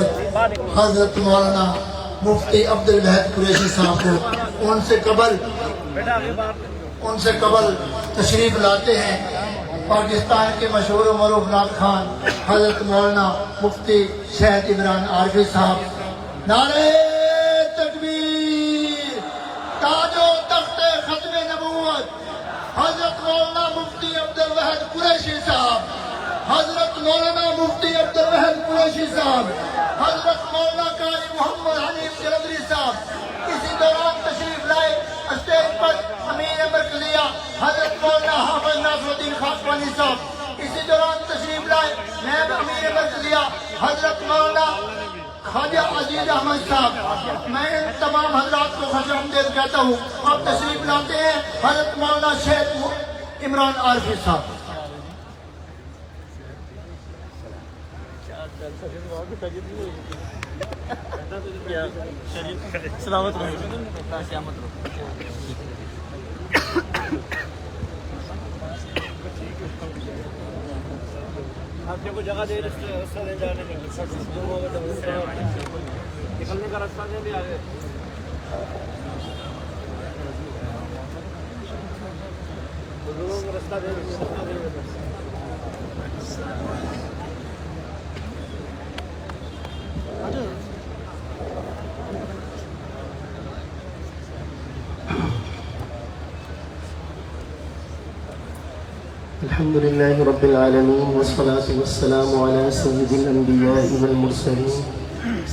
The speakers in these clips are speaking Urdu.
نبوت حضرت مولانا مفتی عبد الواحد قریشی صاحب کو ان سے قبل تشریف لاتے ہیں پاکستان کے مشہور و معروف نعت خوان حضرت مولانا مفتی شہید عمران عارفی صاحب۔ نعرہ تکبیر! تاج و تخت ختم نبوت حضرت مولانا مفتی عبد الواحد قریشی صاحب، حضرت مولانا مفتی عبد الواحد قریشی صاحب، حضرت مولانا قاری محمد حنیف جلندری صاحب۔ اسی دوران تشریف لائے اسٹیج پر امیر مرکزیہ حضرت مولانا حافظ ناصر الدین خاکوانی صاحب۔ اسی دوران تشریف لائے نائب امیر مرکزیہ حضرت مولانا خواجہ عزیز احمد صاحب۔ میں ان تمام حضرات کو خوش آمدید کہتا ہوں۔ اب تشریف لاتے ہیں حضرت مولانا شہید عمران عارفی صاحب۔ سلامت رہو۔ آپ کو جگہ دے راستہ دے جانے کا نکلنے کا راستہ دے دیا آگے۔ لوگوں کو راستہ دے الحمد لله رب العالمين والصلاة والسلام على سيد الأنبياء والمرسلين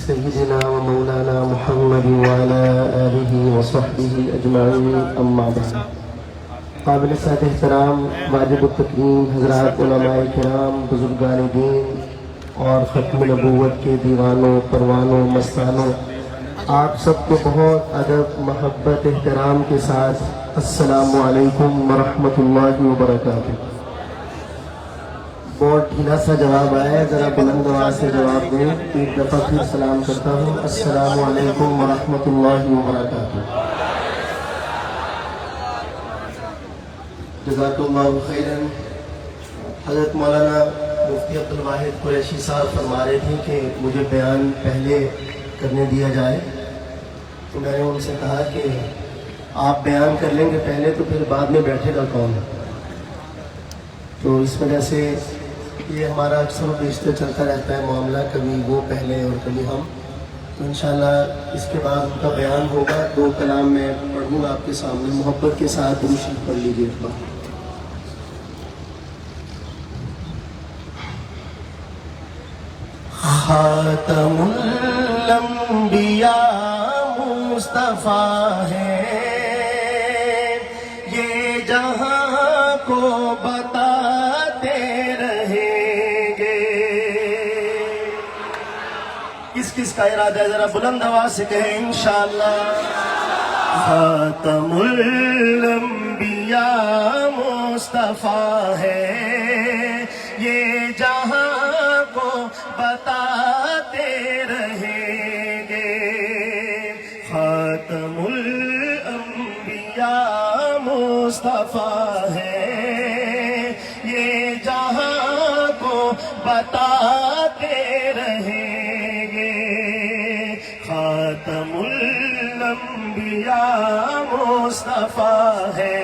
سيدنا ومولانا محمد وعلى آله وصحبه أجمعين أما بعد۔ قابل سعادت احترام واجب التکریم حضرات علماء کرام، بزرگان دین اور ختم نبوت کے دیوانوں، پروانوں، مستانوں، آپ سب کو بہت ادب، محبت، احترام کے ساتھ السلام علیکم ورحمۃ اللہ وبرکاتہ۔ بہت ڈھیلا سا جواب آیا ہے، ذرا بلند آواز سے جواب دیں۔ ایک دفعہ پھر سلام کرتا ہوں، السلام علیکم ورحمۃ اللہ وبرکاتہ۔ جزاک اللہ خیراً۔ حضرت مولانا مفتی عبد الواحد قریشی صاحب فرما رہے تھے کہ مجھے بیان پہلے کرنے دیا جائے، تو میں نے ان سے کہا کہ آپ بیان کر لیں گے پہلے تو پھر بعد میں بیٹھے گا کون؟ تو اس وجہ سے یہ ہمارا اکثر و بیشتر چلتا رہتا ہے معاملہ، کبھی وہ پہلے اور کبھی ہم۔ تو انشاءاللہ اس کے بعد ان کا بیان ہوگا۔ دو کلام میں پڑھوں گا آپ کے سامنے، محبت کے ساتھ درود شریف پڑھ لیجیے ایک بار۔ خاتم الانبیاء مصطفیٰ ہے، یہ جہاں کو بتاتے رہیں گے۔ کس کس کا ارادہ ہے ذرا بلند آواز سے کہیں انشاءاللہ۔ خاتم الانبیاء مصطفیٰ ہے، یہ جہاں کو بتاتے رہیں گے۔ خاتم الانبیاء مصطفیٰ ہے، یہ جہاں کو بتاتے رہیں گے۔ خاتم الانبیاء مصطفیٰ ہے،